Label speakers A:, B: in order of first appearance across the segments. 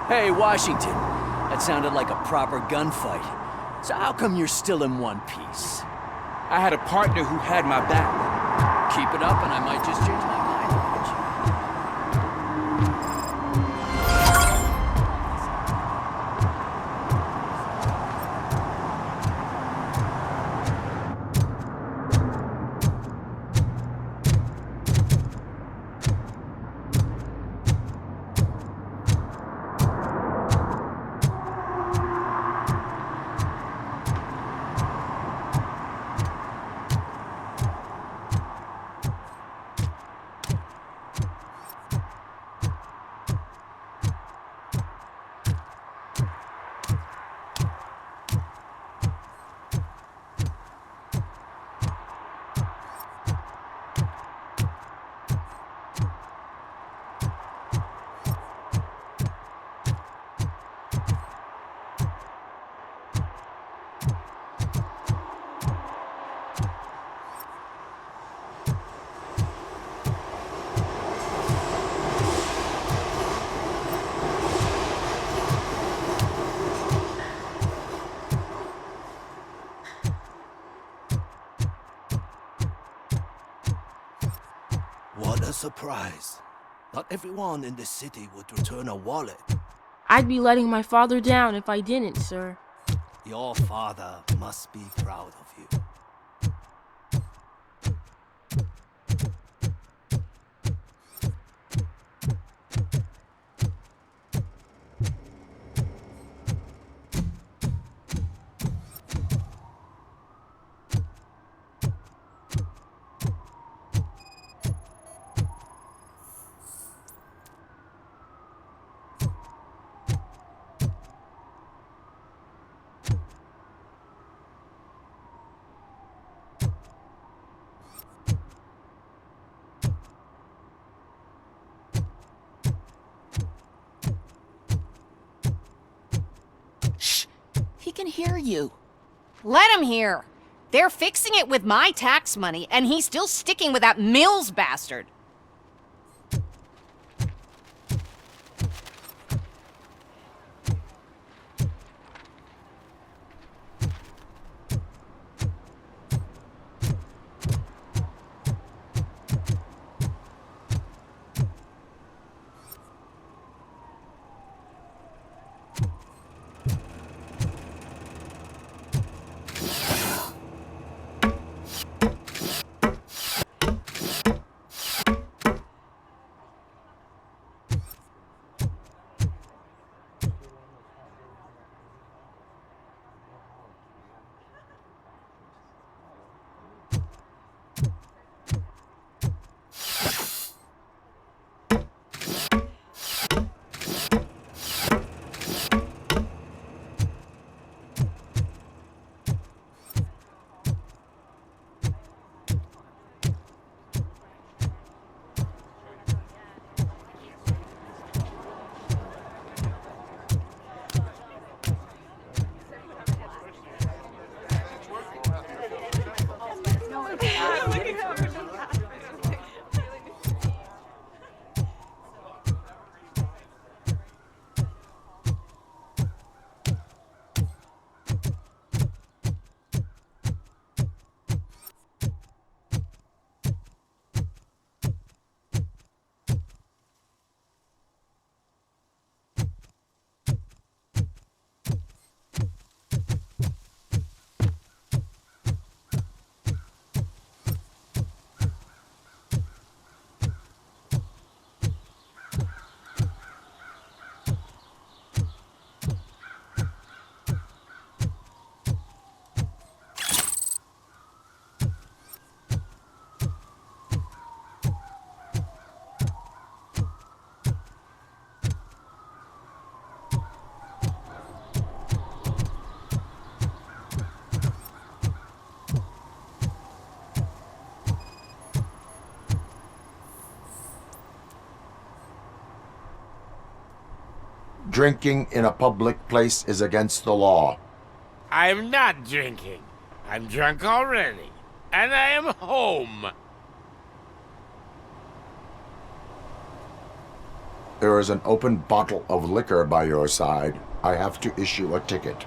A: Hey, Washington. That sounded like a proper gunfight. So how come you're still in one piece?
B: I had a partner who had my back.
A: Keep it up and I might just change my mind.
C: What a surprise. Not everyone in the city would return a wallet.
D: I'd be letting my father down if I didn't, sir.
C: Your father must be proud of you.
E: He can hear you.
F: Let him hear. They're fixing it with my tax money, and he's still sticking with that Mills bastard.
G: Drinking in a public place is against the law.
H: I'm not drinking. I'm drunk already. And I am home.
G: There is an open bottle of liquor by your side. I have to issue a ticket.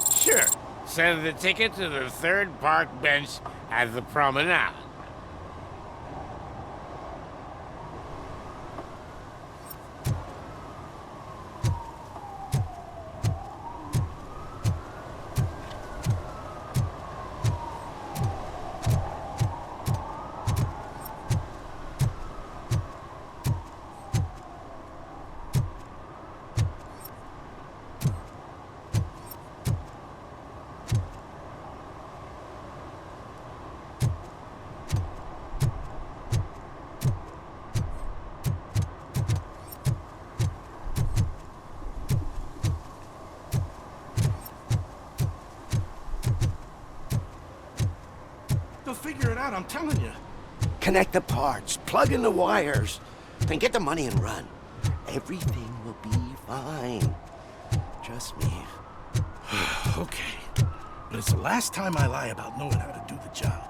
H: Sure. Send the ticket to the third park bench at the promenade.
C: They'll figure it out, I'm telling you. Connect the parts, plug in the wires, then get the money and run. Everything will be fine. Trust me. Okay. But it's the last time I lie about knowing how to do the job.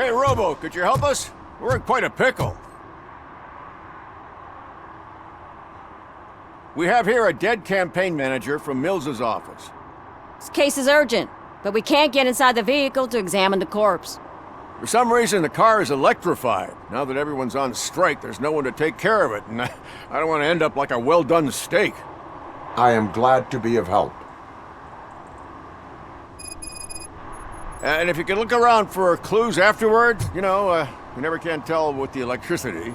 E: Hey, Robo, could you help us? We're in quite a pickle. We have here a dead campaign manager from Mills's office.
I: This case is urgent, but we can't get inside the vehicle to examine the corpse.
E: For some reason, the car is electrified. Now that everyone's on strike, there's no one to take care of it, and I don't want to end up like a well-done steak.
G: I am glad to be of help.
E: And if you can look around for clues afterwards, you know, you never can tell with the electricity.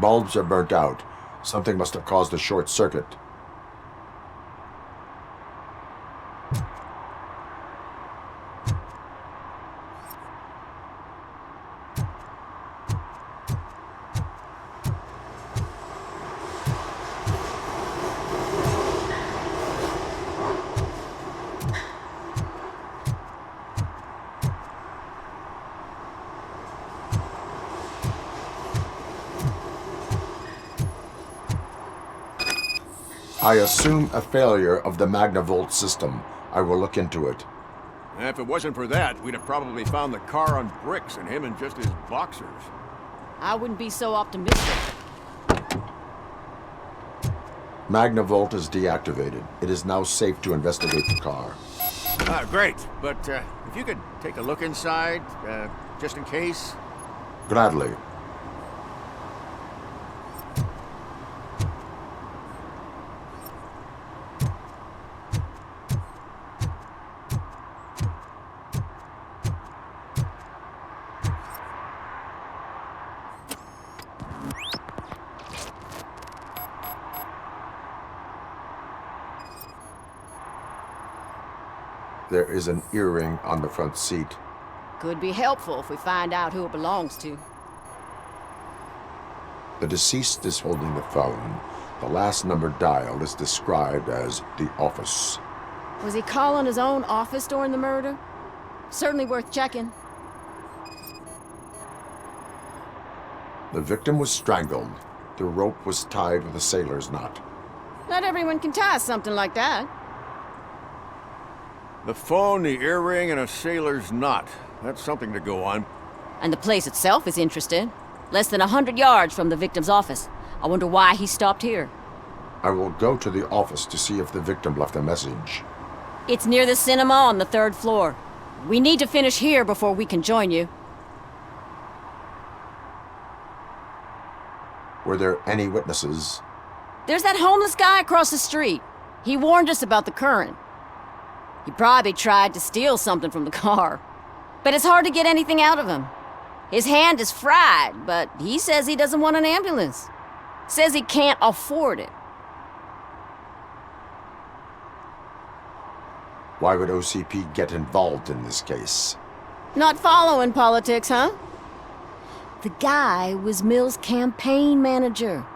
G: Bulbs are burnt out. Something must have caused a short circuit. I assume a failure of the Magnavolt system. I will look into it.
E: And if it wasn't for that, we'd have probably found the car on bricks and him in just his boxers.
I: I wouldn't be so optimistic.
G: Magnavolt is deactivated. It is now safe to investigate the car.
E: Great. But if you could take a look inside, just in case.
G: Gladly. There is an earring on the front seat.
I: Could be helpful if we find out who it belongs to.
G: The deceased is holding the phone. The last number dialed is described as the office.
I: Was he calling his own office during the murder? Certainly worth checking.
G: The victim was strangled. The rope was tied with a sailor's knot.
I: Not everyone can tie something like that.
E: The phone, the earring, and a sailor's knot. That's something to go on.
I: And the place itself is interesting. Less than 100 yards from the victim's office. I wonder why he stopped here.
G: I will go to the office to see if the victim left a message.
I: It's near the cinema on the 3rd floor. We need to finish here before we can join you.
G: Were there any witnesses?
I: There's that homeless guy across the street. He warned us about the current. He probably tried to steal something from the car. But it's hard to get anything out of him. His hand is fried, but he says he doesn't want an ambulance. Says he can't afford it.
G: Why would OCP get involved in this case?
I: Not following politics, huh? The guy was Mills' campaign manager.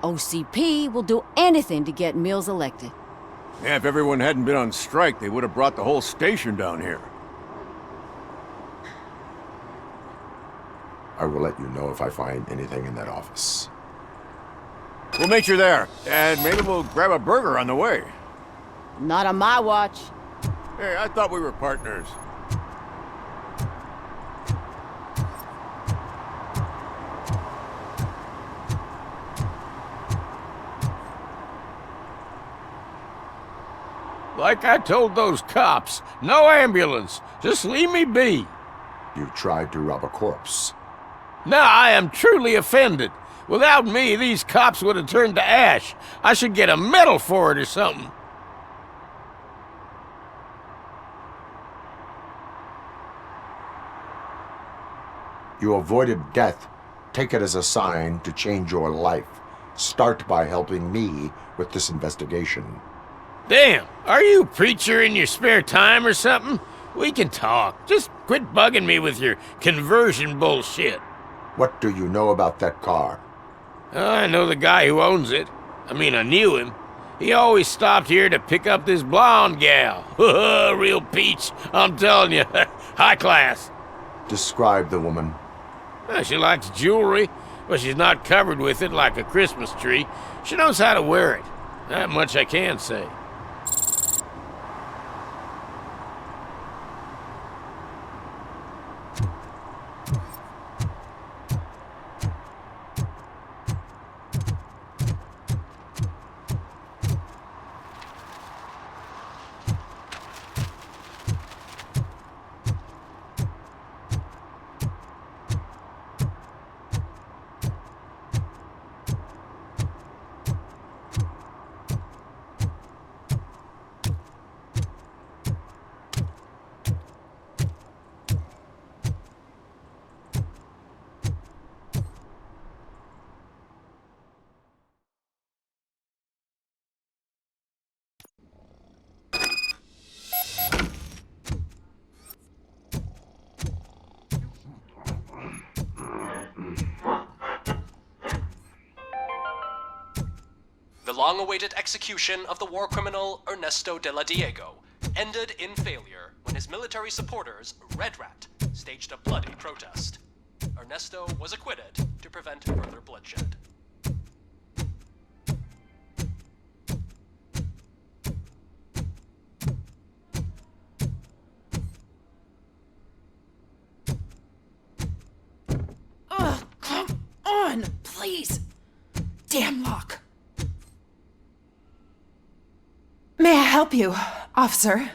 I: OCP will do anything to get Mills elected.
E: Yeah, if everyone hadn't been on strike, they would have brought the whole station down here.
G: I will let you know if I find anything in that office.
E: We'll meet you there, and maybe we'll grab a burger on the way.
I: Not on my watch.
E: Hey, I thought we were partners.
H: Like I told those cops, no ambulance. Just leave me be.
G: You tried to rob a corpse.
H: Now I am truly offended. Without me, these cops would have turned to ash. I should get a medal for it or something.
G: You avoided death. Take it as a sign to change your life. Start by helping me with this investigation.
H: Damn, are you a preacher in your spare time or something? We can talk. Just quit bugging me with your conversion bullshit.
G: What do you know about that car?
H: I know the guy who owns it. I mean, I knew him. He always stopped here to pick up this blonde gal. Real peach, I'm telling you. High class.
G: Describe the woman.
H: She likes jewelry, but she's not covered with it like a Christmas tree. She knows how to wear it. That much I can say.
J: The long-awaited execution of the war criminal Ernesto de la Diego ended in failure when his military supporters, Red Rat, staged a bloody protest. Ernesto was acquitted to prevent further bloodshed.
K: Ugh, come on, please. Damn lock. May I help you, officer?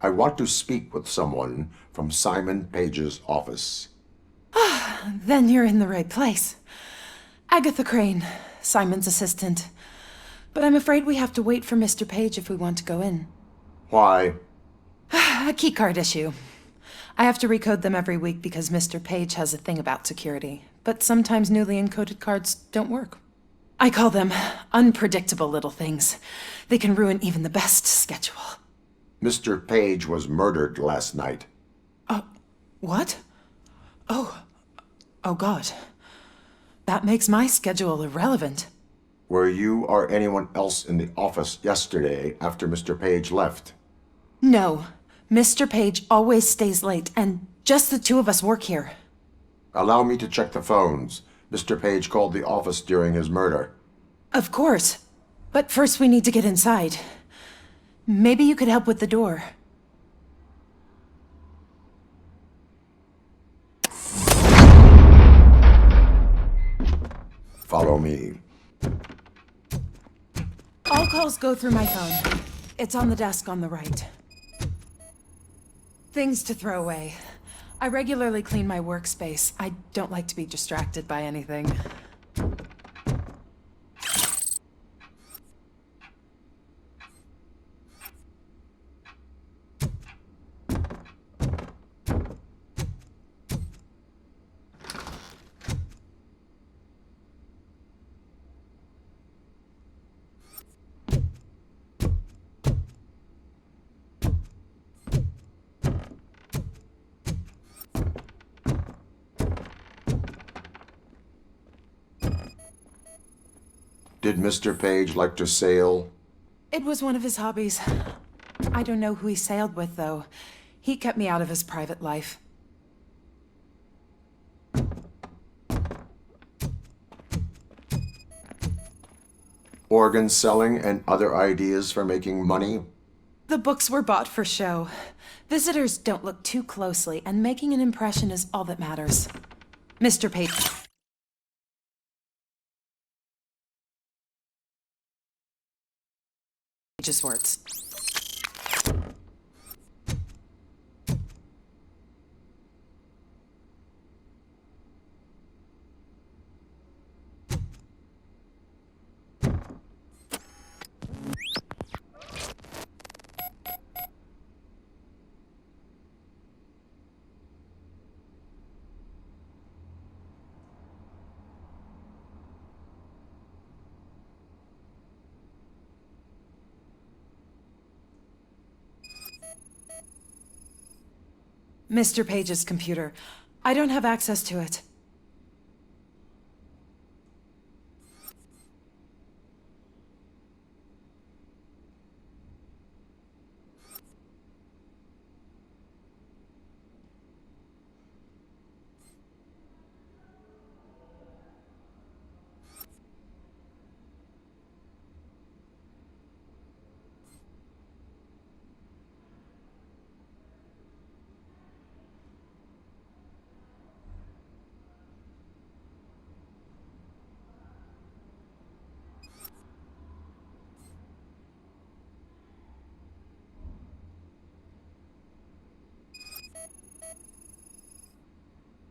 G: I want to speak with someone from Simon Page's office.
K: Then you're in the right place. Agatha Crane, Simon's assistant. But I'm afraid we have to wait for Mr. Page if we want to go in.
G: Why?
K: A keycard issue. I have to recode them every week because Mr. Page has a thing about security. But sometimes newly encoded cards don't work. I call them unpredictable little things. They can ruin even the best schedule.
G: Mr. Page was murdered last night.
K: What? Oh God. That makes my schedule irrelevant.
G: Were you or anyone else in the office yesterday after Mr. Page left?
K: No. Mr. Page always stays late, and just the two of us work here.
G: Allow me to check the phones. Mr. Page called the office during his murder.
K: Of course. But first we need to get inside. Maybe you could help with the door.
G: Follow me.
K: All calls go through my phone. It's on the desk on the right. Things to throw away. I regularly clean my workspace. I don't like to be distracted by anything.
G: Did Mr. Page like to sail?
K: It was one of his hobbies. I don't know who he sailed with, though. He kept me out of his private life.
G: Organ selling and other ideas for making money?
K: The books were bought for show. Visitors don't look too closely, and making an impression is all that matters. Mr. Page. Page's words. Mr. Page's computer. I don't have access to it.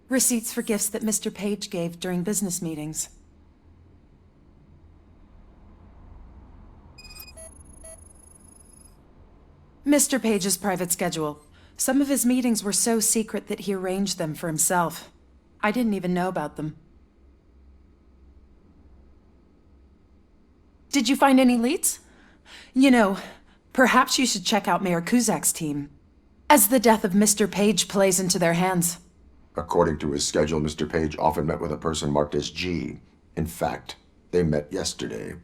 K: Receipts for gifts that Mr. Page gave during business meetings. Mr. Page's private schedule. Some of his meetings were so secret that he arranged them for himself. I didn't even know about them. Did you find any leads? You know, perhaps you should check out Mayor Kuzak's team, as the death of Mr. Page plays into their hands.
G: According to his schedule, Mr. Page often met with a person marked as G. In fact, they met yesterday.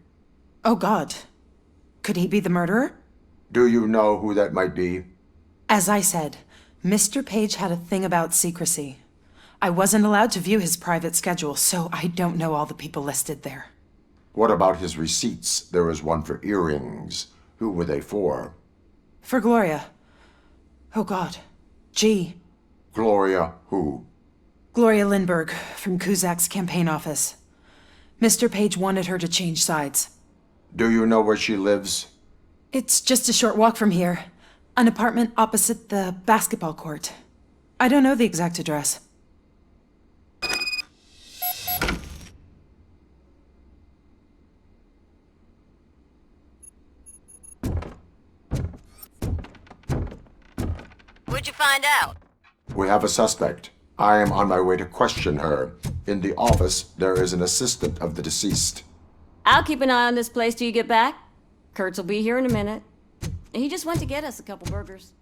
K: Oh God. Could he be the murderer?
G: Do you know who that might be?
K: As I said, Mr. Page had a thing about secrecy. I wasn't allowed to view his private schedule, so I don't know all the people listed there.
G: What about his receipts? There was one for earrings. Who were they for?
K: For Gloria. Oh God. G.
G: Gloria who?
K: Gloria Lindbergh, from Kuzak's campaign office. Mr. Page wanted her to change sides.
G: Do you know where she lives?
K: It's just a short walk from here. An apartment opposite the basketball court. I don't know the exact address.
I: What'd you find out?
G: We have a suspect. I am on my way to question her. In the office, there is an assistant of the deceased.
I: I'll keep an eye on this place till you get back. Kurtz will be here in a minute. He just went to get us a couple burgers.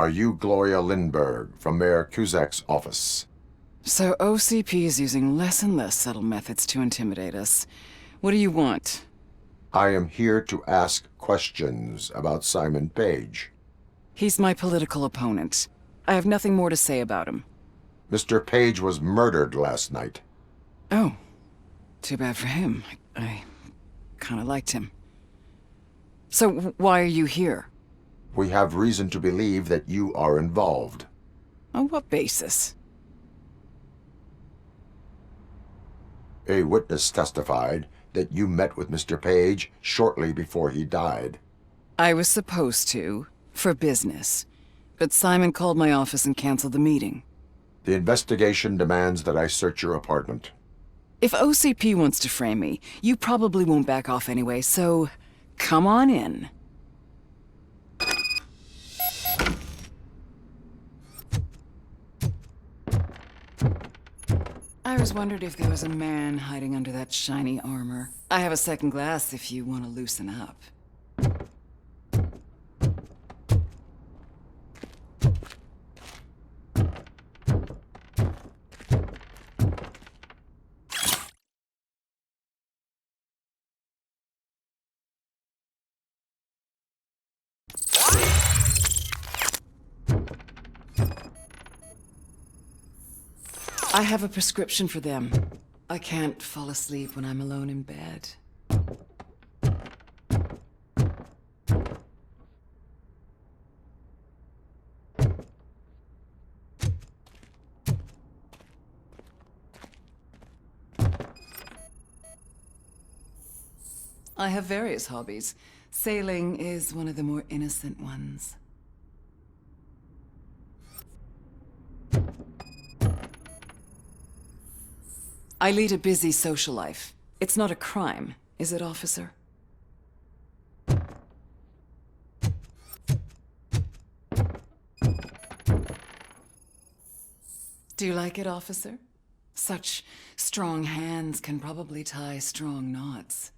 G: Are you Gloria Lindbergh from Mayor Kuzak's office?
L: So OCP is using less and less subtle methods to intimidate us. What do you want?
G: I am here to ask questions about Simon Page.
L: He's my political opponent. I have nothing more to say about him.
G: Mr. Page was murdered last night.
L: Oh. Too bad for him. I kind of liked him. So why are you here?
G: We have reason to believe that you are involved.
L: On what basis?
G: A witness testified that you met with Mr. Page shortly before he died.
L: I was supposed to, for business. But Simon called my office and canceled the meeting.
G: The investigation demands that I search your apartment.
L: If OCP wants to frame me, you probably won't back off anyway, so come on in. I was wondering if there was a man hiding under that shiny armor. I have a second glass if you want to loosen up. I have a prescription for them. I can't fall asleep when I'm alone in bed. I have various hobbies. Sailing is one of the more innocent ones. I lead a busy social life. It's not a crime, is it, officer? Do you like it, officer? Such strong hands can probably tie strong knots.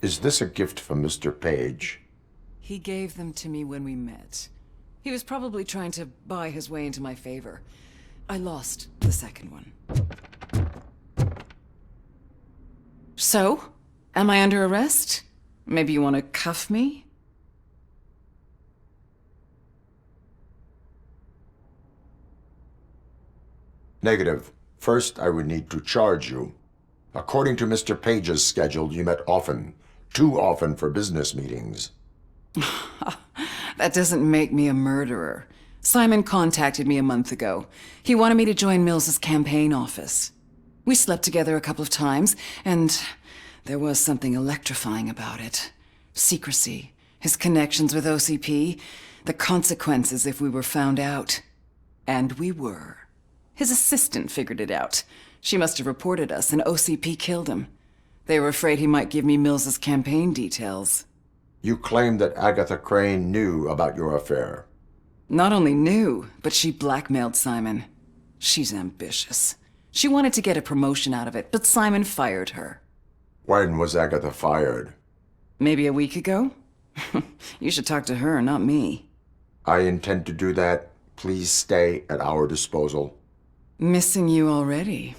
G: Is this a gift from Mr. Page?
L: He gave them to me when we met. He was probably trying to buy his way into my favor. I lost the second one. So? Am I under arrest? Maybe you want to cuff me?
G: Negative. First, I would need to charge you. According to Mr. Page's schedule, you met often. Too often for business meetings.
L: That doesn't make me a murderer. Simon contacted me a month ago. He wanted me to join Mills's campaign office. We slept together a couple of times, and there was something electrifying about it. Secrecy, his connections with OCP, the consequences if we were found out. And we were. His assistant figured it out. She must have reported us, and OCP killed him. They were afraid he might give me Mills's campaign details.
G: You claim that Agatha Crane knew about your affair.
L: Not only knew, but she blackmailed Simon. She's ambitious. She wanted to get a promotion out of it, but Simon fired her.
G: When was Agatha fired?
L: Maybe a week ago? You should talk to her, not me.
G: I intend to do that. Please stay at our disposal.
L: Missing you already.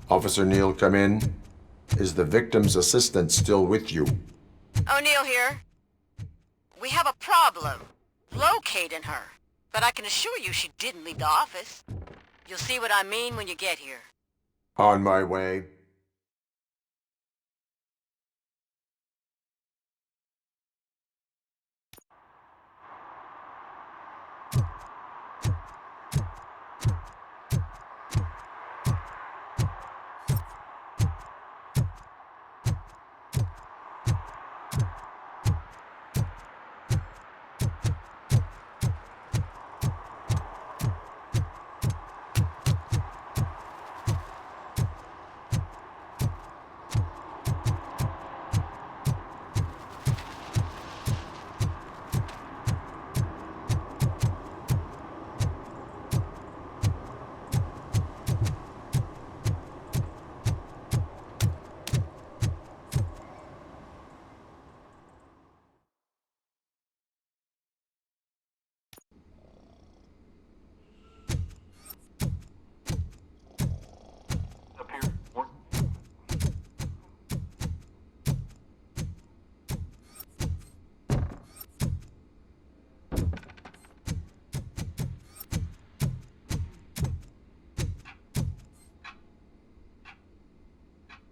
G: Officer Neal, come in. Is the victim's assistant still with you?
I: O'Neill here. We have a problem locating her, but I can assure you she didn't leave the office. You'll see what I mean when you get here.
G: On my way.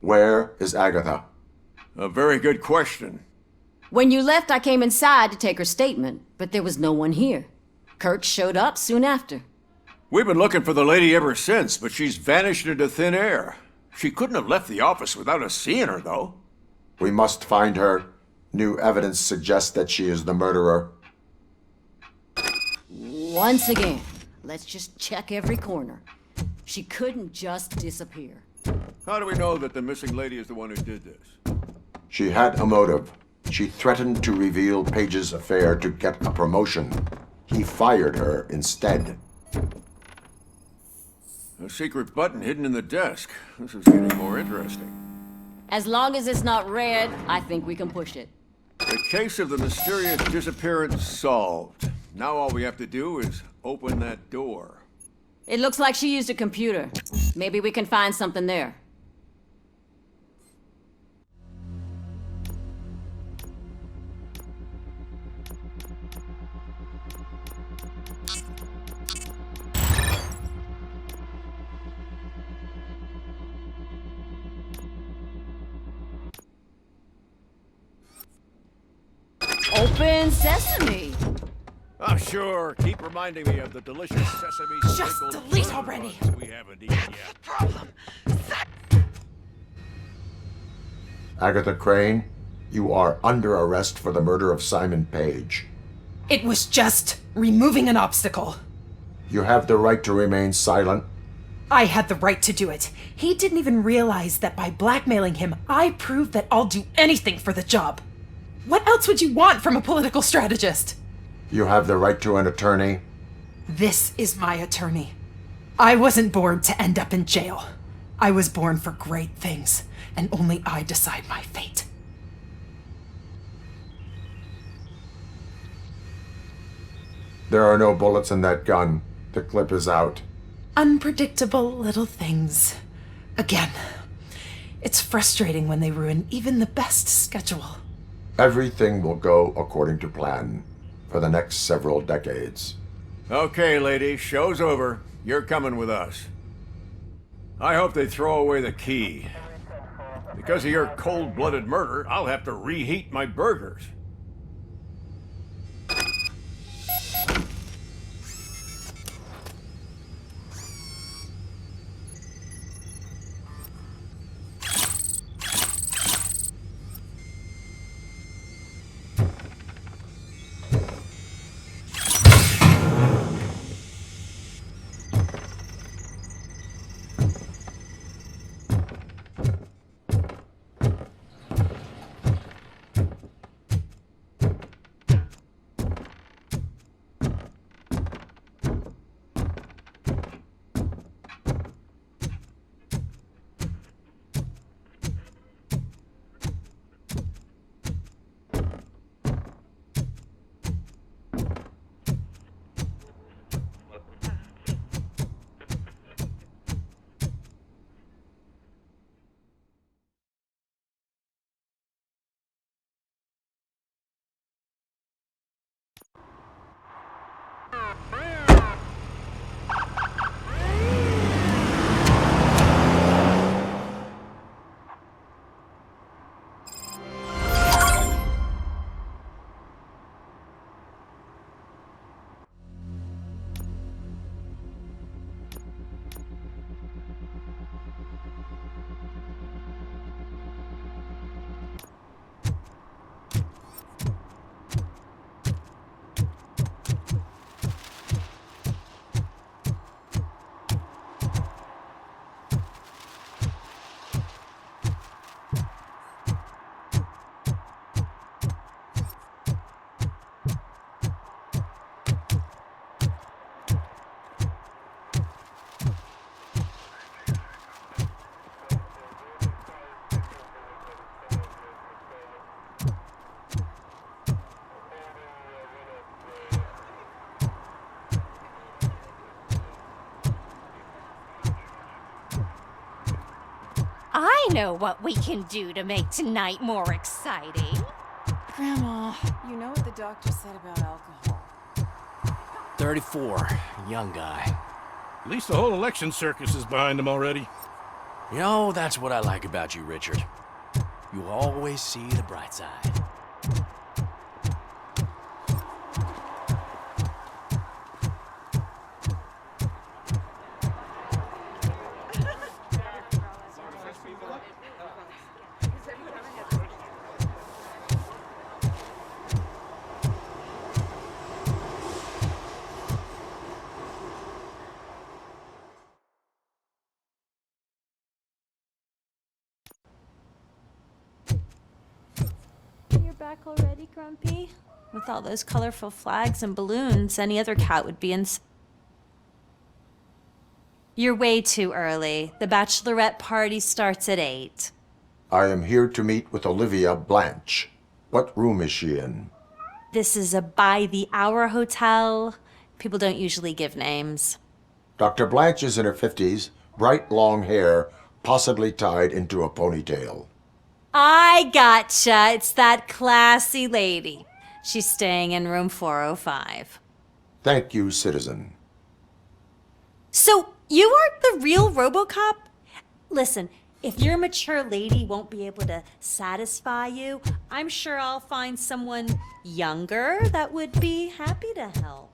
G: Where is Agatha?
E: A very good question.
I: When you left, I came inside to take her statement, but there was no one here. Kurt showed up soon after.
E: We've been looking for the lady ever since, but she's vanished into thin air. She couldn't have left the office without us seeing her, though.
G: We must find her. New evidence suggests that she is the murderer.
I: Once again, let's just check every corner. She couldn't just disappear.
E: How do we know that the missing lady is the one who did this?
G: She had a motive. She threatened to reveal Page's affair to get a promotion. He fired her instead.
E: A secret button hidden in the desk. This is getting more interesting.
I: As long as it's not red, I think we can push it.
E: The case of the mysterious disappearance solved. Now all we have to do is open that door.
I: It looks like she used a computer. Maybe we can find something there. Open sesame!
E: Oh, sure. Keep reminding me of the delicious sesame
K: Just
E: sprinkled
K: delete
E: butter
K: already.
E: buns we haven't eaten yet.
K: Problem.
G: Agatha Crane, you are under arrest for the murder of Simon Page.
K: It was just removing an obstacle.
G: You have the right to remain silent.
K: I had the right to do it. He didn't even realize that by blackmailing him, I proved that I'll do anything for the job. What else would you want from a political strategist?
G: You have the right to an attorney.
K: This is my attorney. I wasn't born to end up in jail. I was born for great things, and only I decide my fate.
G: There are no bullets in that gun. The clip is out.
K: Unpredictable little things. Again, it's frustrating when they ruin even the best schedule.
G: Everything will go according to plan for the next several decades.
E: Okay, lady, show's over. You're coming with us. I hope they throw away the key. Because of your cold-blooded murder, I'll have to reheat my burgers.
F: I know what we can do to make tonight more exciting.
L: Grandma, you know what the doctor said about alcohol.
A: 34, young guy.
M: At least the whole election circus is behind him already.
A: You know, that's what I like about you, Richard. You always see the bright side.
N: You're back already, Grumpy? With all those colorful flags and balloons, any other cat would be in... You're way too early. The bachelorette party starts at 8.
G: I am here to meet with Olivia Blanche. What room is she in?
N: This is a by-the-hour hotel. People don't usually give names.
G: Dr. Blanche is in her 50s, bright long hair, possibly tied into a ponytail.
N: I gotcha. It's that classy lady. She's staying in room 405.
G: Thank you, citizen.
N: So, you aren't the real Robocop? Listen, if your mature lady won't be able to satisfy you, I'm sure I'll find someone younger that would be happy to help.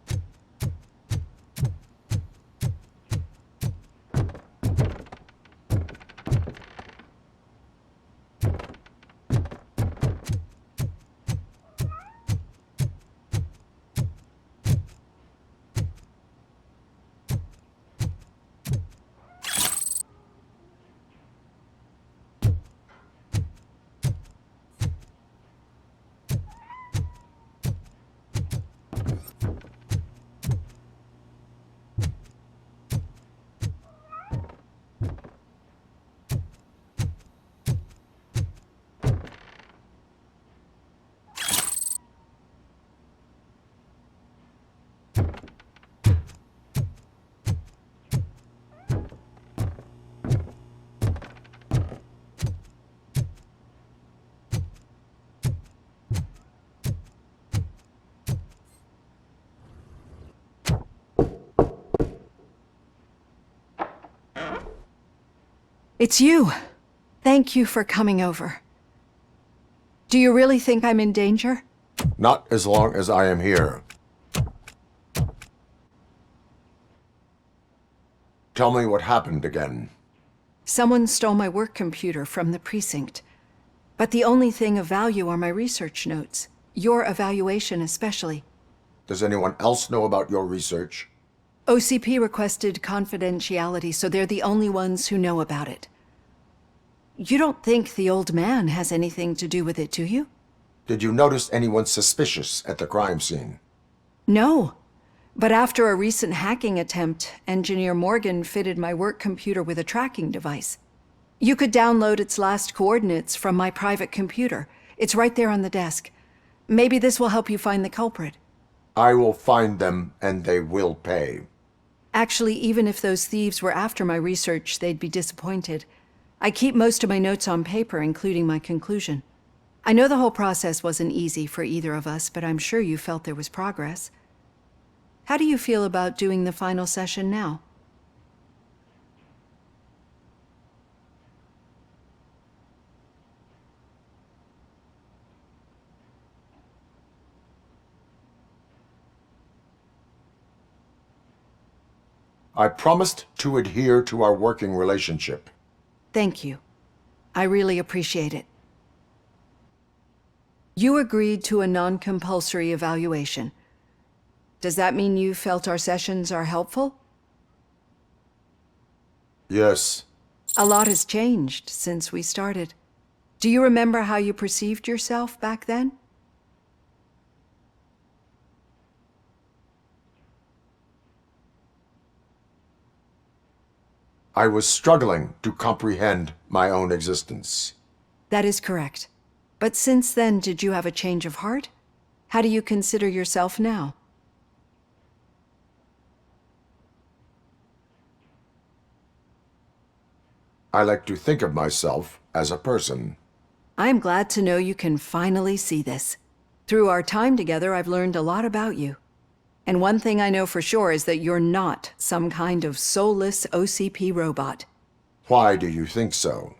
O: It's you. Thank you for coming over. Do you really think I'm in danger?
G: Not as long as I am here. Tell me what happened again.
O: Someone stole my work computer from the precinct. But the only thing of value are my research notes. Your evaluation especially.
G: Does anyone else know about your research?
O: OCP requested confidentiality, so they're the only ones who know about it. You don't think the old man has anything to do with it, do you?
G: Did you notice anyone suspicious at the crime scene?
O: No. But after a recent hacking attempt, Engineer Morgan fitted my work computer with a tracking device. You could download its last coordinates from my private computer. It's right there on the desk. Maybe this will help you find the culprit.
G: I will find them, and they will pay.
O: Actually, even if those thieves were after my research, they'd be disappointed. I keep most of my notes on paper, including my conclusion. I know the whole process wasn't easy for either of us, but I'm sure you felt there was progress. How do you feel about doing the final session now?
G: I promised to adhere to our working relationship.
O: Thank you. I really appreciate it. You agreed to a non-compulsory evaluation. Does that mean you felt our sessions are helpful?
G: Yes.
O: A lot has changed since we started. Do you remember how you perceived yourself back then?
G: I was struggling to comprehend my own existence.
O: That is correct. But since then, did you have a change of heart? How do you consider yourself now?
G: I like to think of myself as a person.
O: I am glad to know you can finally see this. Through our time together, I've learned a lot about you. And one thing I know for sure is that you're not some kind of soulless OCP robot.
G: Why do you think so?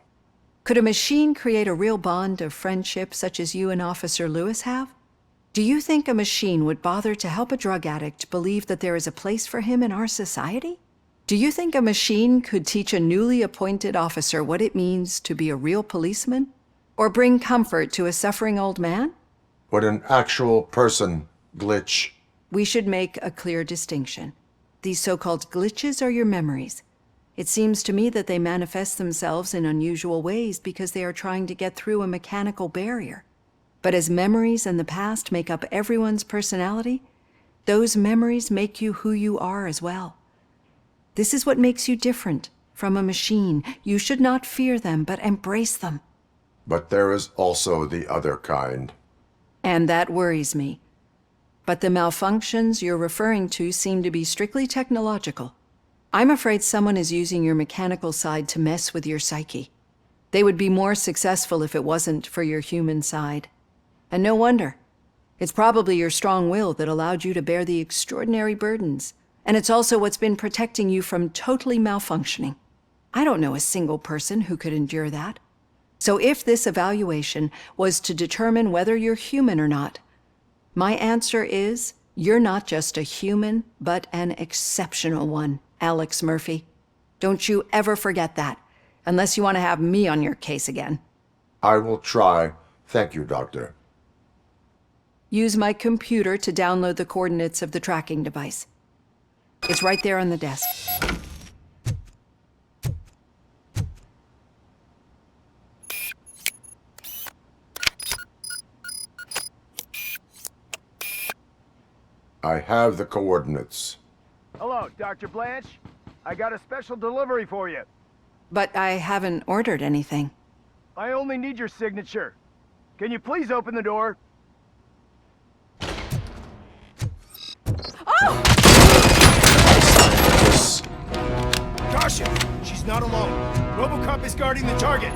O: Could a machine create a real bond of friendship such as you and Officer Lewis have? Do you think a machine would bother to help a drug addict believe that there is a place for him in our society? Do you think a machine could teach a newly appointed officer what it means to be a real policeman? Or bring comfort to a suffering old man?
G: Would an actual person glitch?
O: We should make a clear distinction. These so-called glitches are your memories. It seems to me that they manifest themselves in unusual ways because they are trying to get through a mechanical barrier. But as memories in the past make up everyone's personality, those memories make you who you are as well. This is what makes you different from a machine. You should not fear them, but embrace them.
G: But there is also the other kind.
O: And that worries me. But the malfunctions you're referring to seem to be strictly technological. I'm afraid someone is using your mechanical side to mess with your psyche. They would be more successful if it wasn't for your human side. And no wonder. It's probably your strong will that allowed you to bear the extraordinary burdens. And it's also what's been protecting you from totally malfunctioning. I don't know a single person who could endure that. So if this evaluation was to determine whether you're human or not, my answer is, you're not just a human, but an exceptional one, Alex Murphy. Don't you ever forget that, unless you want to have me on your case again.
G: I will try. Thank you, Doctor.
O: Use my computer to download the coordinates of the tracking device. It's right there on the desk.
G: I have the coordinates.
P: Hello, Dr. Blanche. I got a special delivery for you.
O: But I haven't ordered anything.
P: I only need your signature. Can you please open the door?
O: Oh!
P: Caution! She's not alone. Robocop is guarding the target.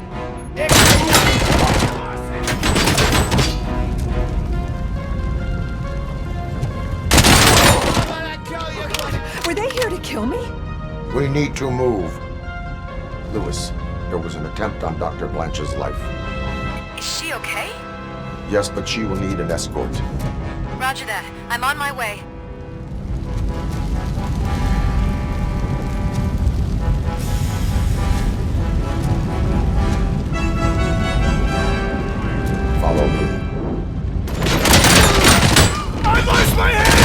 O: Were they here to kill me?
G: We need to move. Lewis, there was an attempt on Dr. Blanche's life.
Q: Is she okay?
G: Yes, but she will need an escort.
Q: Roger that. I'm on my way.
G: Follow me.
P: I lost my hand!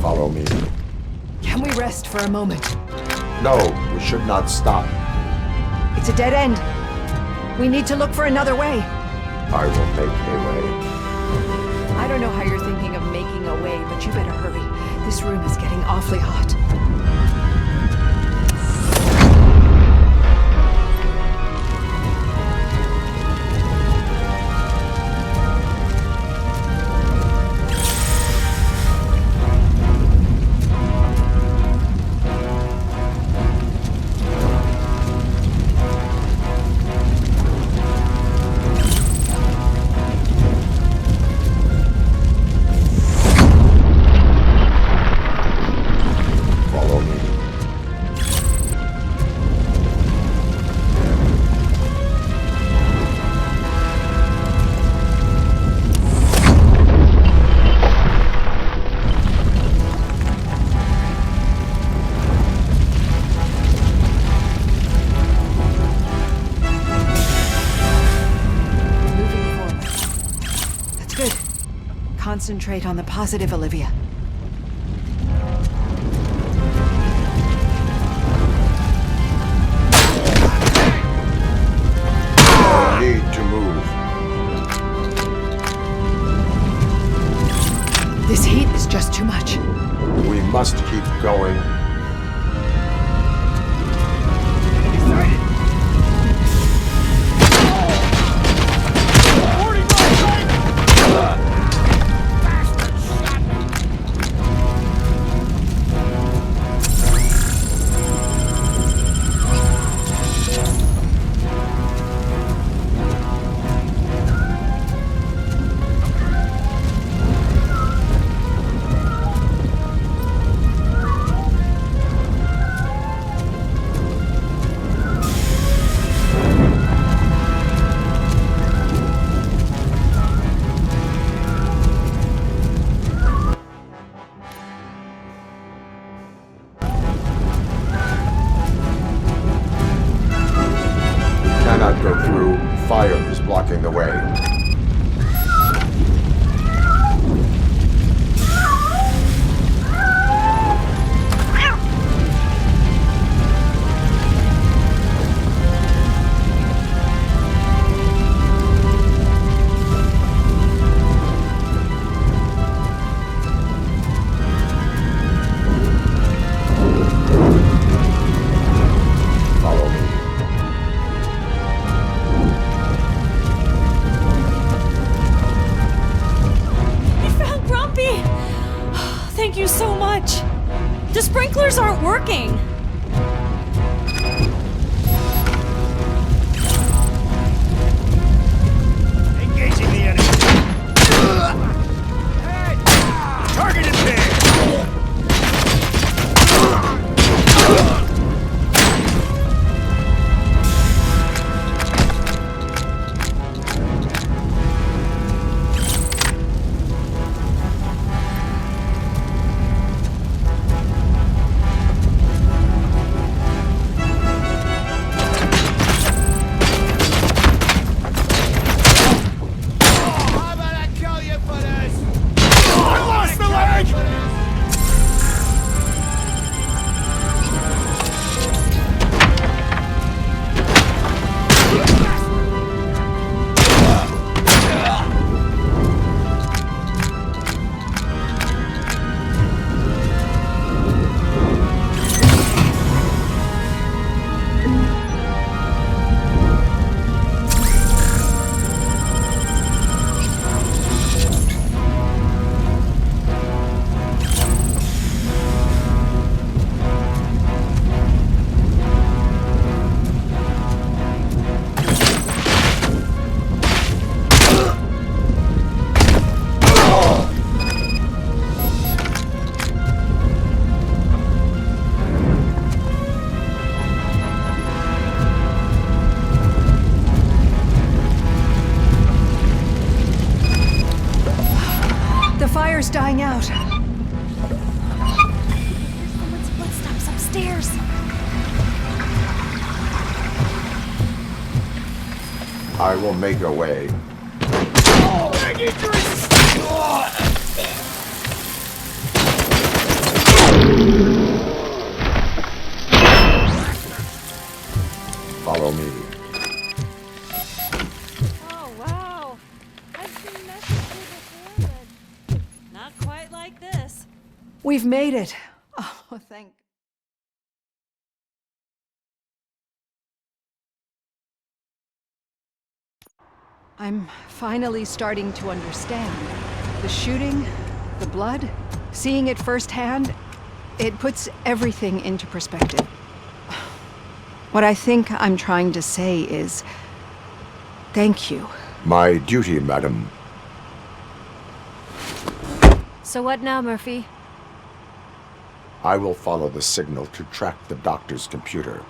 G: Follow me.
O: Can we rest for a moment?
G: No, we should not stop.
O: It's a dead end. We need to look for another way.
G: I will make a way.
O: I don't know how you're thinking of making a way, but you better hurry. This room is getting awfully hot. Concentrate on the positive, Olivia.
G: I need to move.
O: This heat is just too much.
G: We must keep going. Fire is blocking the way.
N: Thank you so much. The sprinklers aren't working.
P: Engaging the enemy. Hey! Targeted there! Fire's dying out.
N: Someone's footsteps upstairs.
G: I will make a way.
O: made it. Oh, thank. I'm finally starting to understand. The shooting, the blood, seeing it firsthand, it puts everything into perspective. What I think I'm trying to say is, thank you.
G: My duty, madam.
I: So what now, Murphy?
G: I will follow the signal to track the doctor's computer.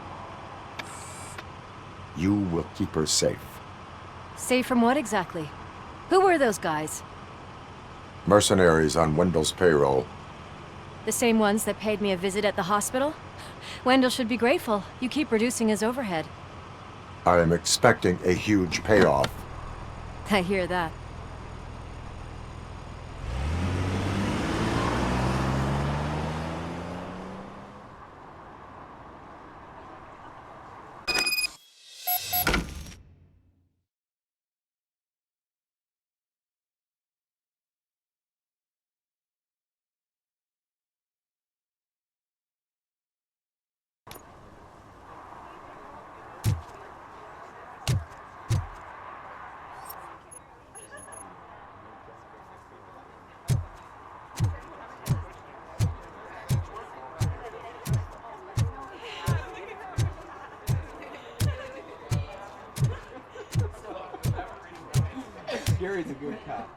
G: You will keep her safe.
I: Safe from what exactly? Who were those guys?
G: Mercenaries on Wendell's payroll.
I: The same ones that paid me a visit at the hospital? Wendell should be grateful. You keep reducing his overhead.
G: I am expecting a huge payoff.
I: I hear that.
B: Gary's a good cop.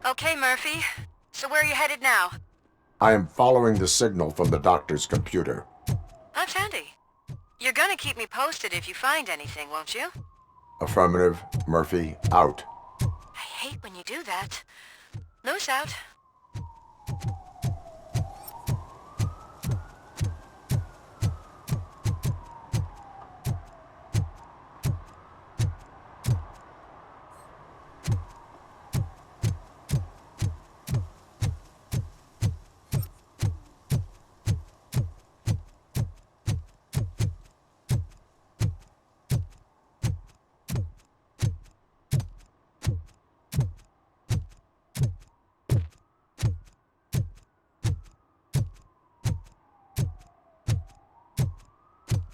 Q: Okay, Murphy. So where are you headed now?
G: I am following the signal from the doctor's computer.
Q: That's handy. You're gonna keep me posted if you find anything, won't you?
G: Affirmative. Murphy, out.
Q: I hate when you do that. Loose out.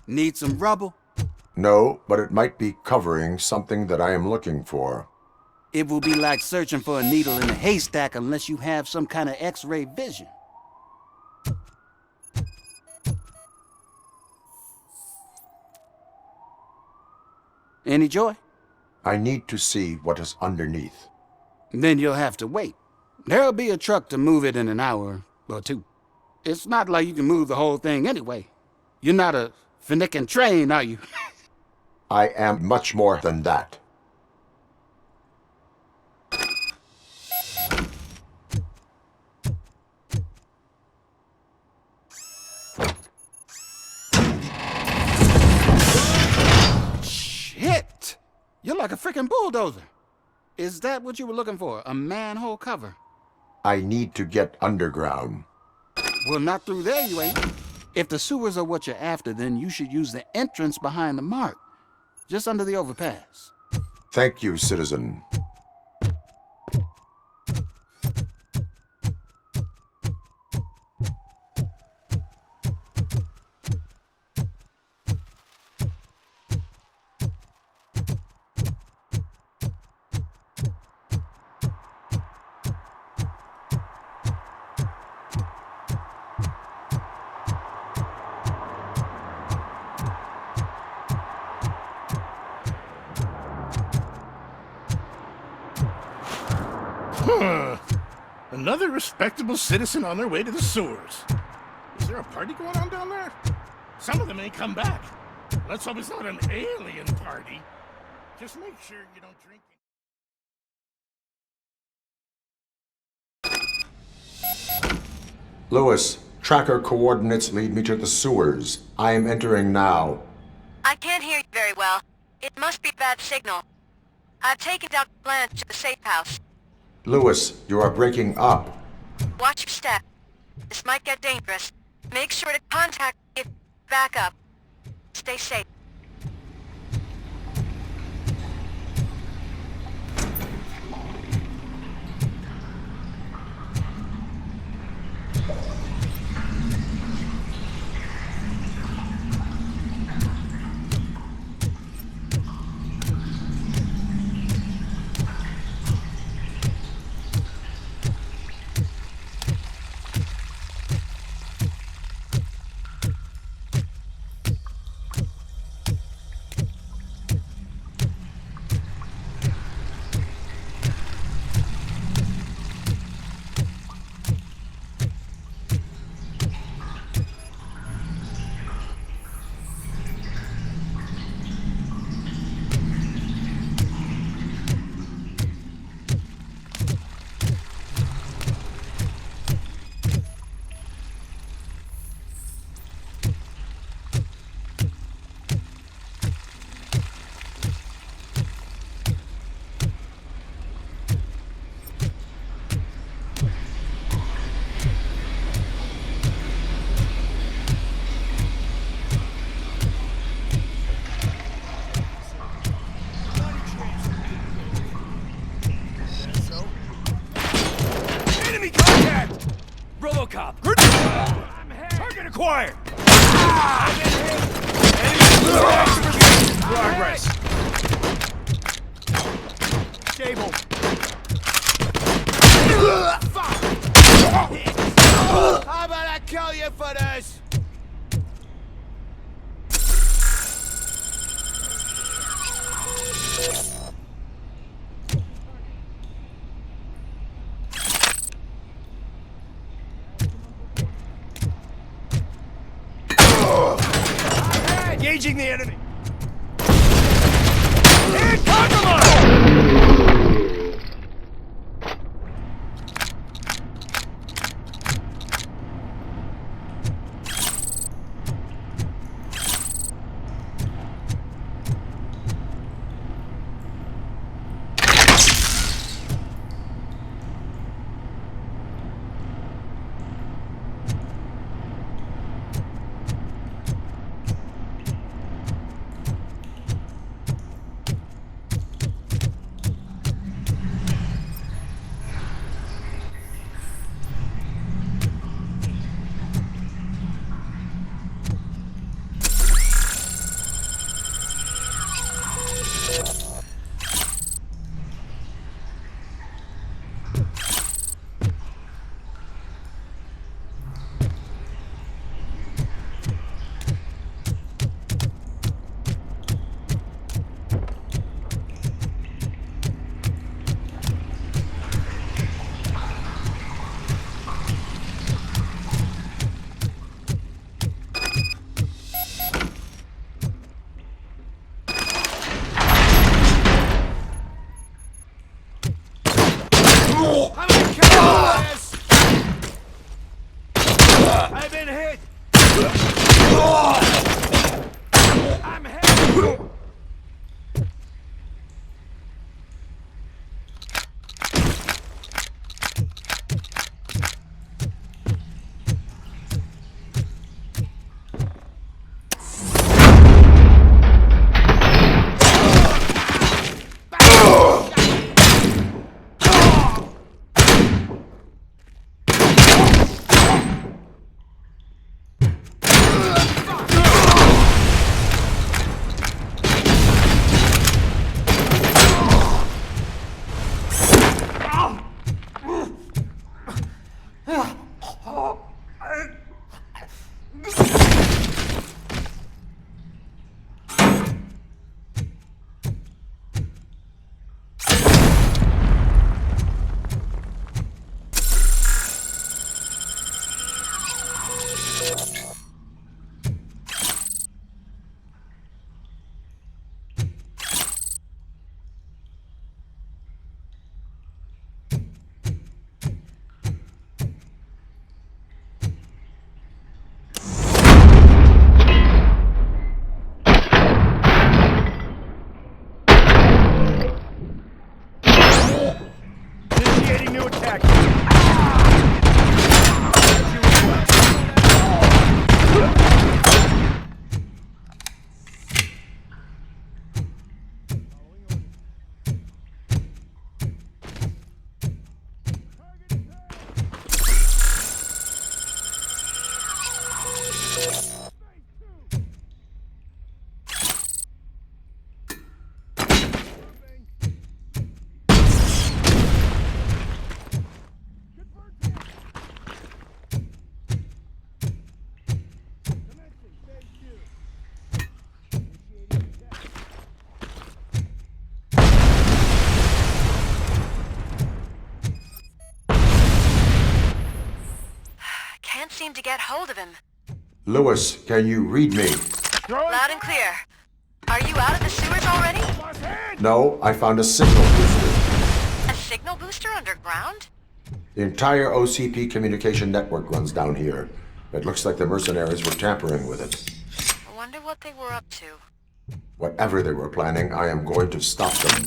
B: Need some rubble?
G: No, but it might be covering something that I am looking for.
B: It will be like searching for a needle in a haystack unless you have some kind of X-ray vision. Any joy?
G: I need to see what is underneath.
B: Then you'll have to wait. There'll be a truck to move it in an hour or two. It's not like you can move the whole thing anyway. You're not a Finnican train, are you?
G: I am much more than that.
B: Shit! You're like a freaking bulldozer. Is that what you were looking for? A manhole cover?
G: I need to get underground.
B: Well, not through there, you ain't. If the sewers are what you're after, then you should use the entrance behind the mark, just under the overpass.
G: Thank you, citizen.
M: Huh. Another respectable citizen on their way to the sewers. Is there a party going on down there? Some of them ain't come back. Let's hope it's not an alien party. Just make sure you don't drink it.
G: Lewis, tracker coordinates lead me to the sewers. I am entering now.
Q: I can't hear you very well. It must be a bad signal. I've taken Dr. Blanche to the safe house.
G: Lewis, you are breaking up.
Q: Watch your step. This might get dangerous. Make sure to contact me if you back up. Stay safe.
A: Robocop!
P: Target acquired!
C: Progress. Stable. How about I kill you for this?
P: Engaging the enemy.
C: I've been hit! I'm hit!
Q: seem to get hold of him.
G: Lewis, can you read me?
Q: Loud and clear. Are you out of the sewers already?
G: No, I found a signal booster.
Q: A signal booster underground?
G: The entire OCP communication network runs down here. It looks like the mercenaries were tampering with it.
Q: I wonder what they were up to.
G: Whatever they were planning, I am going to stop them.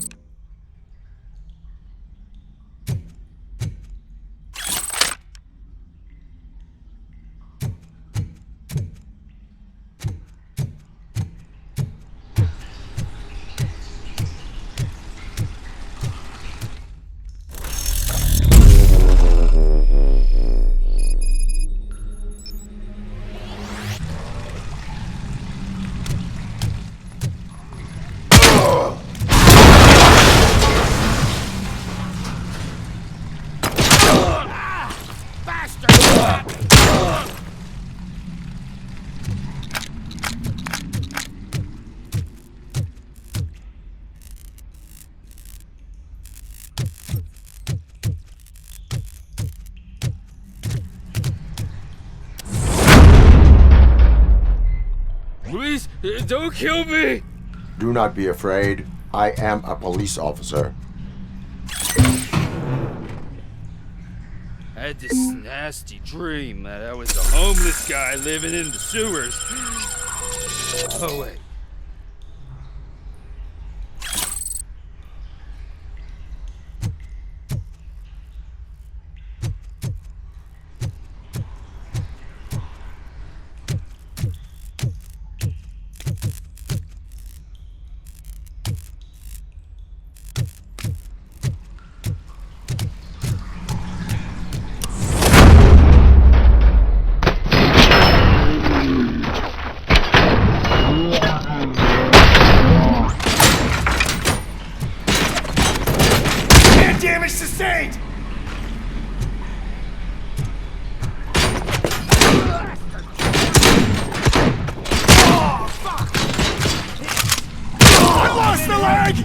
R: Please, don't kill me!
G: Do not be afraid. I am a police officer.
R: I had this nasty dream that I was a homeless guy living in the sewers. Oh, wait.
P: Damage sustained! Oh, fuck! I lost the leg!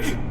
P: leg!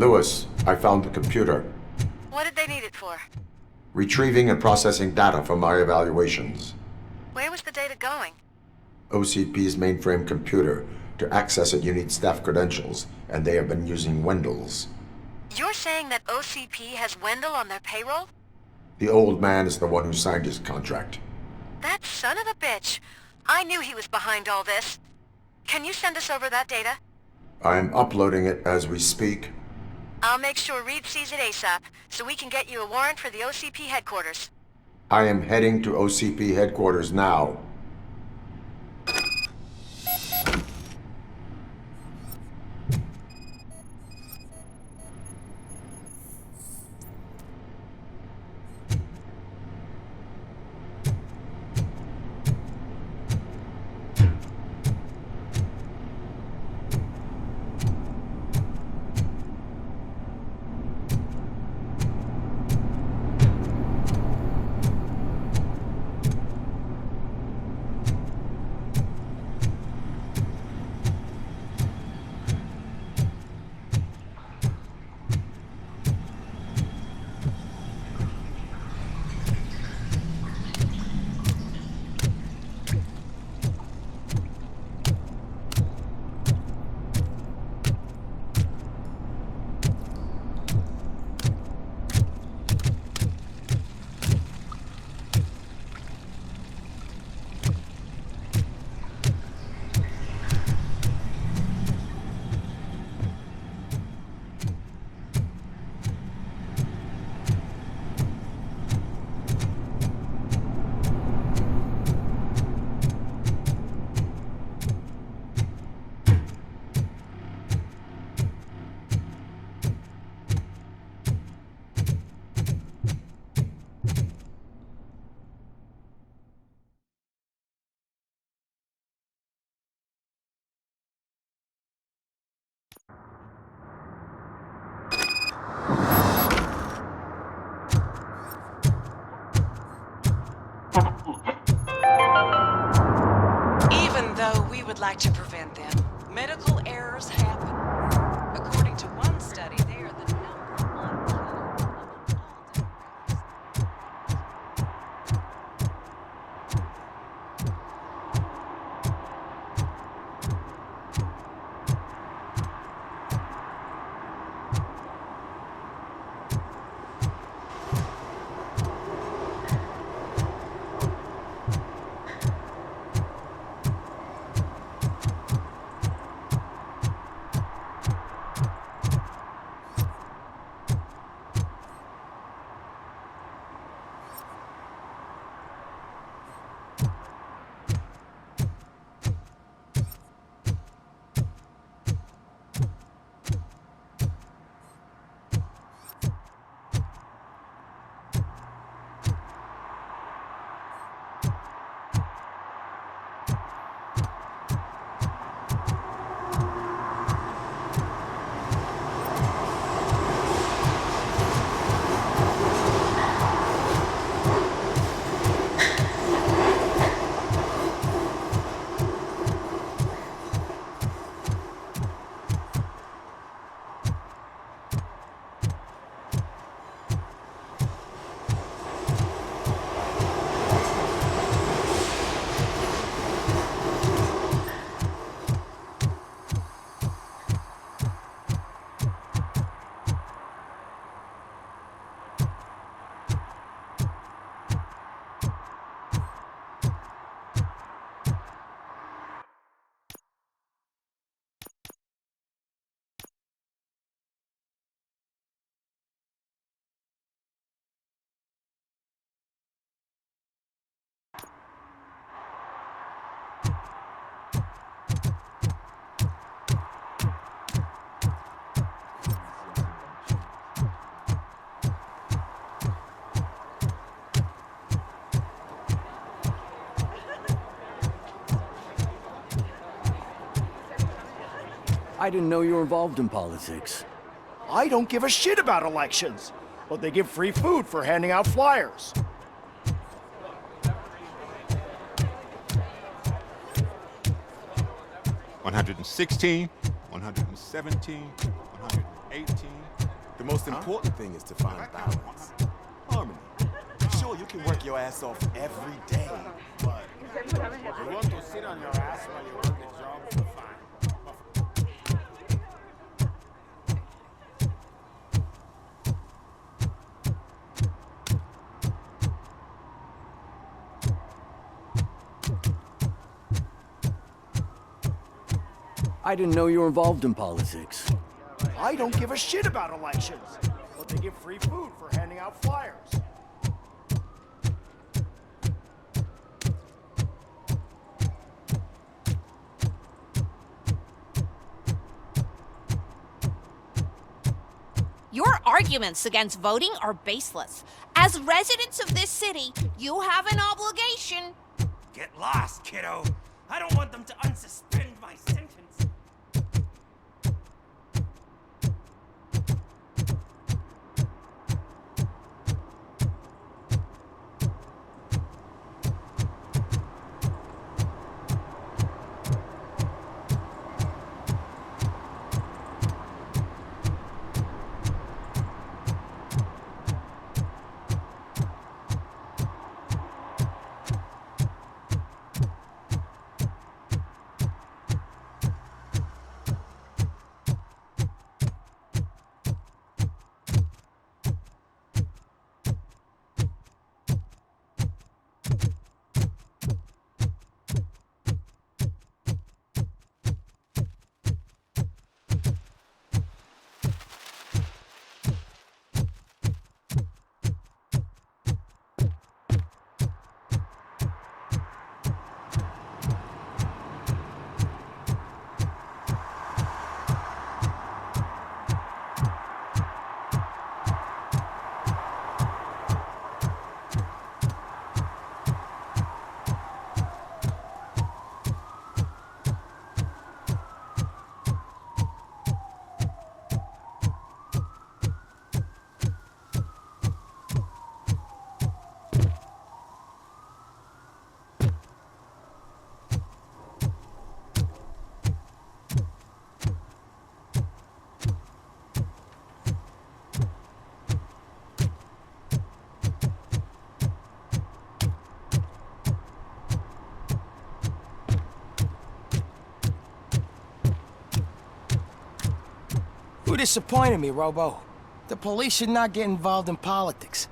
G: Lewis, I found the computer.
Q: What did they need it for?
G: Retrieving and processing data from my evaluations.
Q: Where was the data going?
G: OCP's mainframe computer. To access it, you need staff credentials, and they have been using Wendell's.
Q: You're saying that OCP has Wendell on their payroll?
G: The old man is the one who signed his contract.
Q: That son of a bitch. I knew he was behind all this. Can you send us over that data?
G: I'm uploading it as we speak.
Q: I'll make sure Reed sees it ASAP, so we can get you a warrant for the OCP headquarters.
G: I am heading to OCP headquarters now.
L: Even though we would like to prevent them, medical errors happen. According to one study, they are the number one killer of all
A: didn't know you were involved in politics.
P: I don't give a shit about elections, but they give free food for handing out flyers.
S: $116, $117, $118.
T: The most important thing is to find balance. Harmony. Sure, you can work your ass off every day, but you want to sit on your ass while you work a job for fun.
A: I didn't know you were involved in politics.
P: I don't give a shit about elections, but they give free food for handing out flyers.
F: Your arguments against voting are baseless. As residents of this city, you have an obligation.
U: Get lost, kiddo. I don't want them to unsuspend my sentence.
V: You disappointed me, Robo. The police should not get involved in politics.